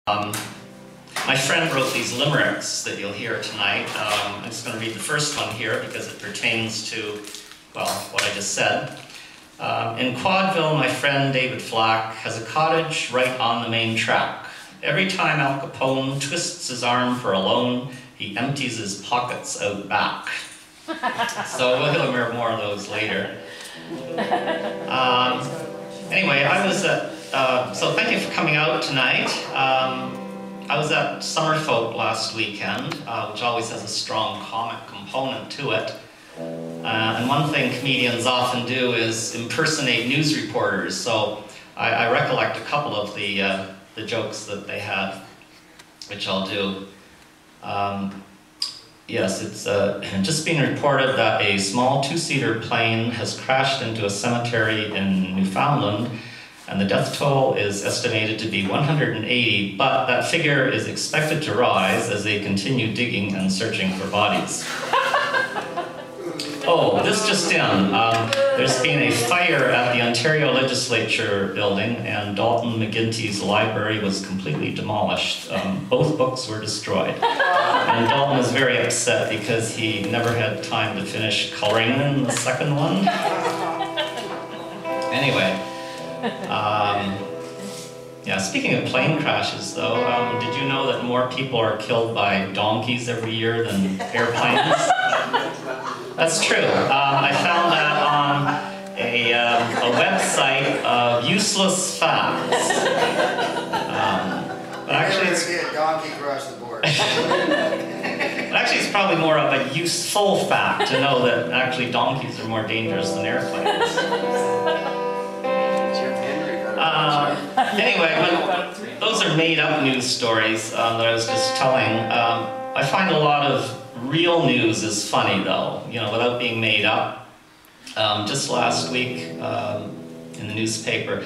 My friend wrote these limericks that you'll hear tonight. I'm just going to read the first one here because it pertains to, well, what I just said. In Quadville, my friend David Flack has a cottage right on the main track. Every time Al Capone twists his arm for a loan, he empties his pockets out back. So we'll hear more of those later. Anyway, I was at, so thank you for coming out tonight. I was at Summerfolk last weekend, which always has a strong comic component to it. And one thing comedians often do is impersonate news reporters. So I recollect a couple of the jokes that they had, which I'll do. Yes, it's just been reported that a small two-seater plane has crashed into a cemetery in Newfoundland, and the death toll is estimated to be 180, but that figure is expected to rise as they continue digging and searching for bodies. Oh, this just in. There's been a fire at the Ontario Legislature building, and Dalton McGuinty's library was completely demolished. Both books were destroyed. And Dalton was very upset because he never had time to finish coloring in the second one. Anyway, yeah, speaking of plane crashes though, did you know that more people are killed by donkeys every year than airplanes? That's true. I found that on a website of useless facts. But actually, it's a donkey across the board. But actually, it's probably more of a useful fact to know that actually donkeys are more dangerous than airplanes. Anyway, those are made-up news stories that I was just telling. I find a lot of real news is funny, though, you know, without being made up. Just last week in the newspaper,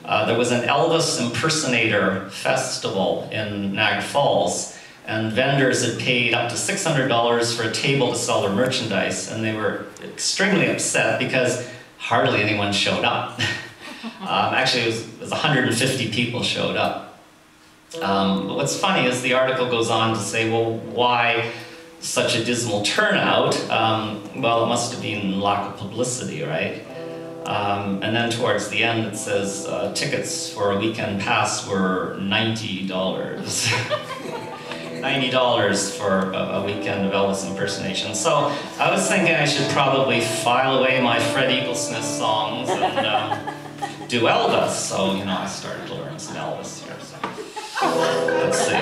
there was an Elvis impersonator festival in Niagara Falls, and vendors had paid up to $600 for a table to sell their merchandise, and they were extremely upset because hardly anyone showed up. Actually, it was 150 people showed up. But what's funny is the article goes on to say, well, why such a dismal turnout? Well, it must have been lack of publicity, right? And then towards the end it says tickets for a weekend pass were $90. $90 for a weekend of Elvis impersonation. So I was thinking I should probably file away my Fred Eaglesmith songs and do Elvis. So, you know, I started to learn some Elvis here. So. Let's see.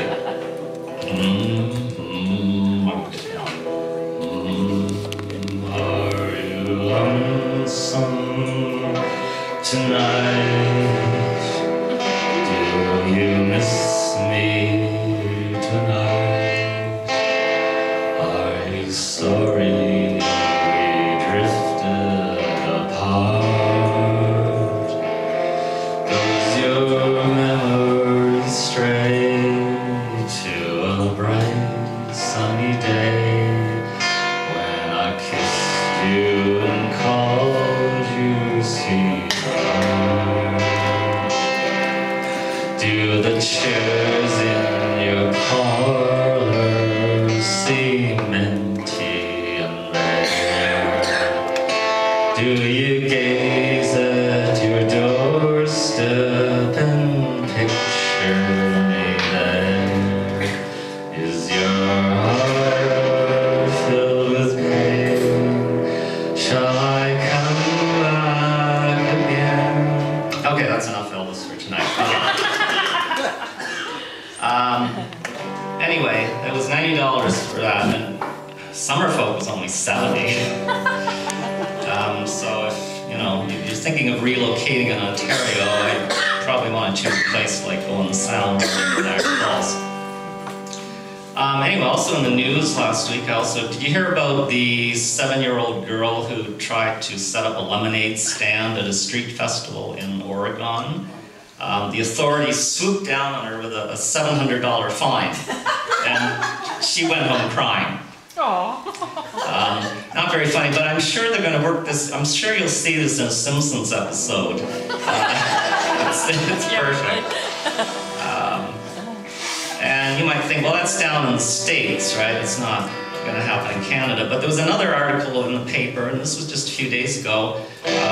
Are you lonesome tonight? Do you miss me tonight? Are you sorry we drifted apart? Does your memory stray to a bright sunny day when I kissed you and called you sweetheart? Do the chairs in your parlor seem empty and bare? Do you gaze at your doorstep and picture me there? Is your heart filled with pain? Shall I come back again? Okay, that's enough Elvis for tonight. Anyway, it was $90 for that, and Summerfolk was only $70. So if, you know, if you're thinking of relocating in Ontario, I probably want to choose a place like Owen Sound or Niagara Falls. Anyway, also in the news last week, did you hear about the 7-year-old girl who tried to set up a lemonade stand at a street festival in Oregon? The authorities swooped down on her with a $700 fine, and she went home crying. Not very funny, but I'm sure they're going to work this. I'm sure you'll see this in a Simpsons episode. It's perfect. might think, well, that's down in the States, right? It's not going to happen in Canada. But there was another article in the paper, and this was just a few days ago.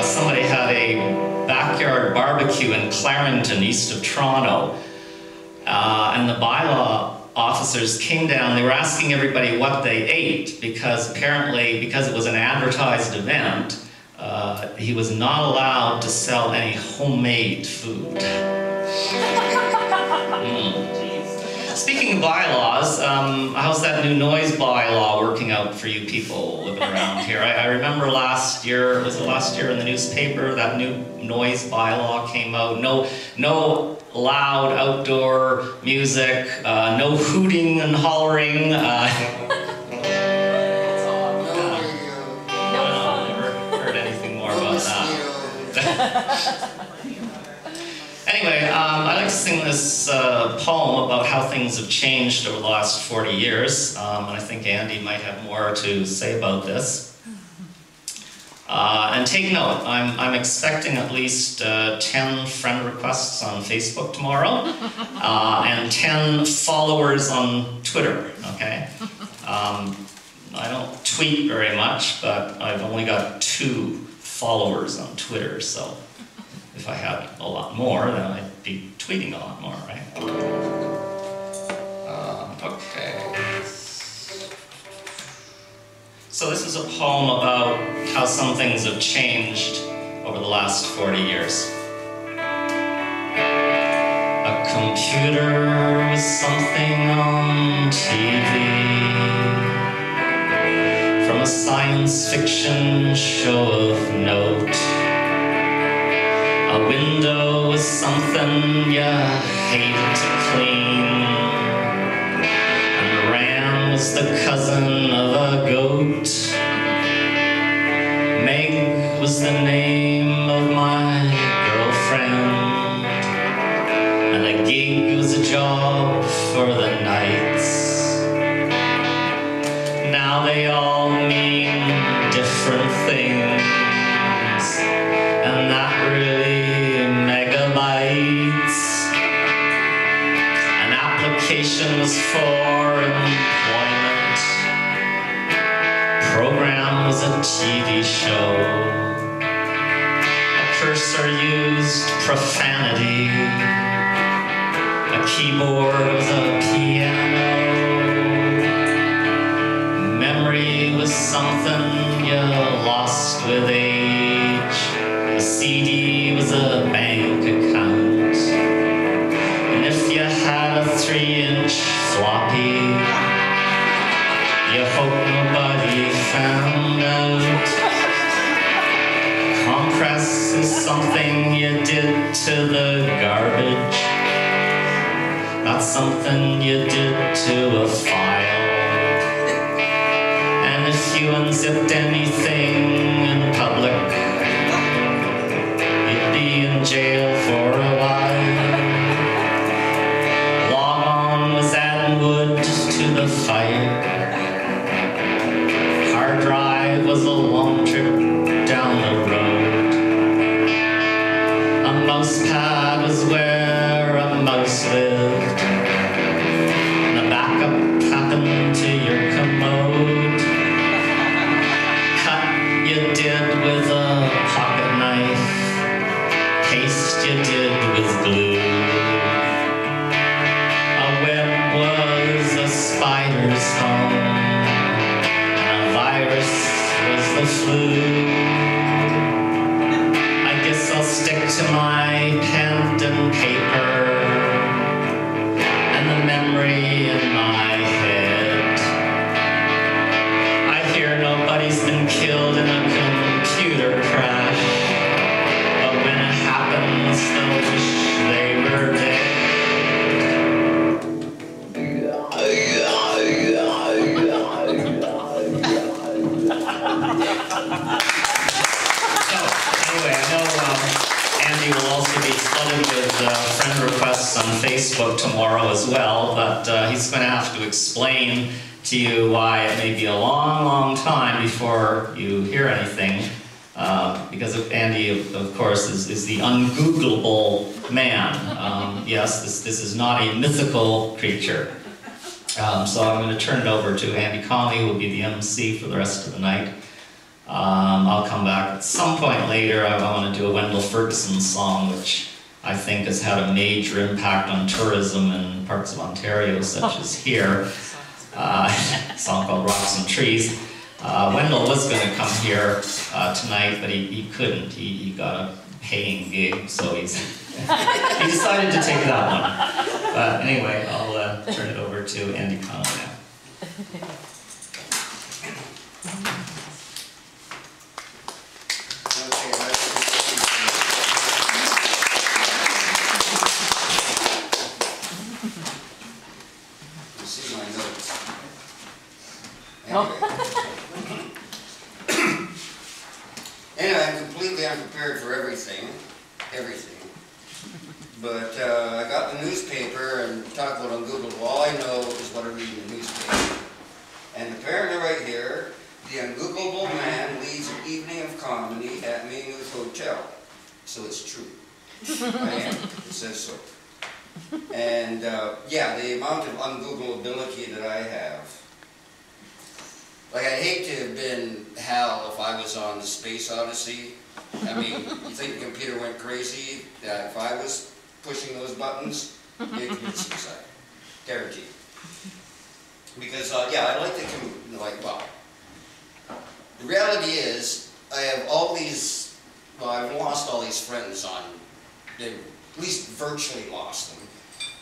Somebody had a backyard barbecue in Arlington, east of Toronto. And the bylaw officers came down. They were asking everybody what they ate, because apparently, because it was an advertised event, he was not allowed to sell any homemade food. Speaking of bylaws, how's that new noise bylaw working out for you people living around here? I remember last year, was it last year in the newspaper, that new noise bylaw came out. No loud outdoor music, no hooting and hollering. Anyway, I'd like to sing this poem about how things have changed over the last 40 years, and I think Andy might have more to say about this. And take note, I'm expecting at least 10 friend requests on Facebook tomorrow, and 10 followers on Twitter, okay? I don't tweet very much, but I've only got 2 followers on Twitter, so if I had a lot more, then I'd be tweeting a lot more, right? Okay. So this is a poem about how some things have changed over the last 40 years. A computer was something on TV, from a science fiction show of note. A window was something you hated to clean, and a ram was the cousin of a goat. Meg was the name of my girlfriend, and a gig was a job for the nights. Now they all mean different things, and not really megabytes. An application was for employment. Program was a TV show. A cursor used profanity. A keyboard was a piano. Memory was something you lost with age. A CD was a bank account. And if you had a 3-inch floppy, you hope nobody found out. Compress is something you did to the garbage, not something you did to a file. And if you unzipped anything in public, you'd be in jail for a while. Log on was adding wood to the fire. Hard drive was a long trip down the road. A mouse pad was where a mouse lived. And a backup happened to your commode. Cut you did with a pocket knife. Paste you did with glue. A web was a spider's home, and a virus was the flu. I guess I'll stick to my pen and paper and the memory in my head. I hear nobody's been killed in a computer crash, but when it happens, they'll wish they were dead. So, anyway, I know Andy will also be flooded with friend requests on Facebook tomorrow as well, but he's going to have to explain to you why it may be a long, long time before you hear anything. Because Andy, of course, is the ungoogleable man. Yes, this is not a mythical creature. So I'm going to turn it over to Andy Conley, who will be the MC for the rest of the night. I'll come back at some point later. I want to do a Wendell Ferguson song, which I think has had a major impact on tourism in parts of Ontario, such as here. A song called Rocks and Trees. Wendell was going to come here tonight, but he couldn't. He got a paying gig, so he decided to take that one. But anyway, I'll turn it over to Andy Conley now. See my notes. Anyway, I'm completely unprepared for everything. But I got the newspaper and talk about on Google. All I know is what I read in the newspaper. And apparently right here, the ungoogleable man leads an evening of comedy at Maynooth Hotel. So it's true. I am. It says so. And yeah, the amount of ungoogleability that I have. Like, I'd hate to have been Hal if I was on the Space Odyssey. I mean, you think the computer went crazy? If I was pushing those buttons, it commit suicide. Guaranteed. Because, yeah, I like to, well, the reality is, I have all these, well, I've lost all these friends on, at least virtually lost them,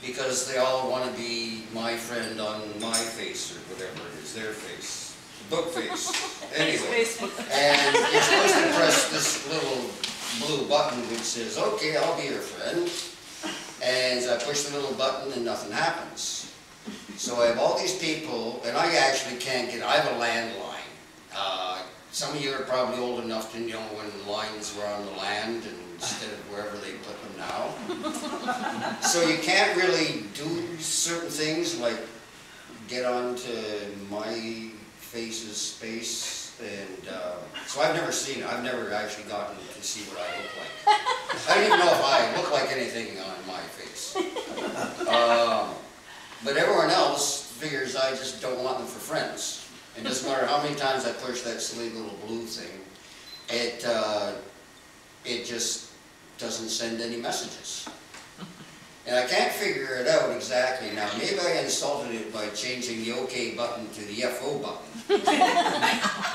because they all want to be my friend on my face, or whatever it is, their face. Book face. Anyway, and you're supposed to press this little blue button which says, okay, I'll be your friend. And I push the little button and nothing happens. So I have all these people, and I actually can't get, I have a landline. Some of you are probably old enough to know when lines were on the land instead of wherever they put them now. So you can't really do certain things like get onto my face's space, and so I've never seen it. I've never actually gotten to see what I look like. I don't even know if I look like anything on my face. But everyone else figures I just don't want them for friends. It doesn't matter how many times I push that silly little blue thing, it just doesn't send any messages. And I can't figure it out exactly now. Maybe I insulted it by changing the OK button to the FO button.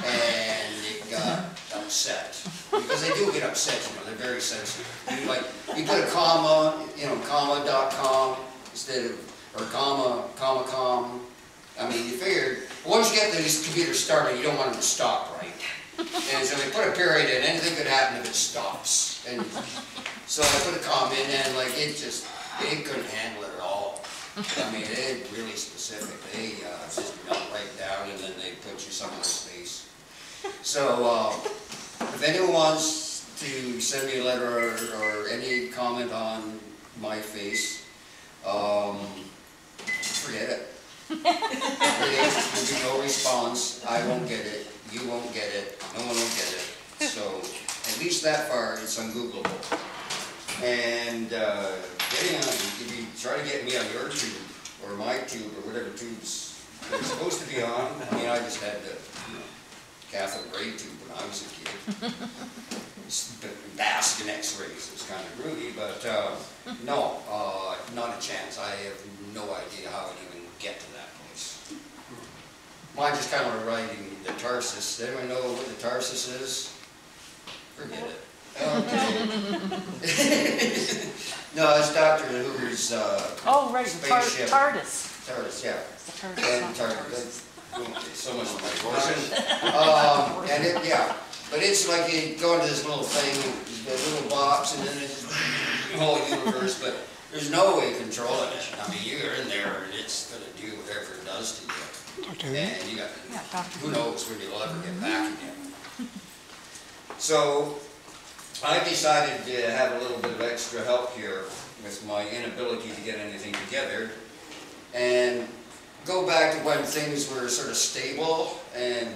And it got upset. Because they do get upset, you know, they're very sensitive. You put a comma, you know, comma.com instead of, or comma.com. I mean, you figured, once you get these computers started, you don't want them to stop, right? And so they put a period in, anything could happen if it stops. And so I put a comma in and like it couldn't handle it at all. I mean, they're really specific. They just melt right down and then they put you someone's face. So if anyone wants to send me a letter or any comment on my face, forget it. There'll be no response. I won't get it. You won't get it. No one will get it. So at least that far, it's ungoogleable. And if you try to get me on your tube, or my tube, or whatever tubes they're supposed to be on, I mean, I just had the cathode ray tube when I was a kid. Bask in x-rays, it's kind of groovy, but no, not a chance. I have no idea how I'd even get to that place. Mine just kind of riding the Tarsus. Does anyone know what the Tarsus is? Forget it. Okay. No, it's Dr. Who's oh, right, spaceship. TARDIS. TARDIS, yeah. The TARDIS. And TARDIS. Okay, so much of my voice. And it, yeah, but it's like you go into this little thing, a little box, and then it's the whole universe, but there's no way controlling it. I mean, you're in there, and it's going to do whatever it does to you. And you got, who knows when you'll ever get back again. So I decided to have a little bit of extra help here with my inability to get anything together and go back to when things were sort of stable and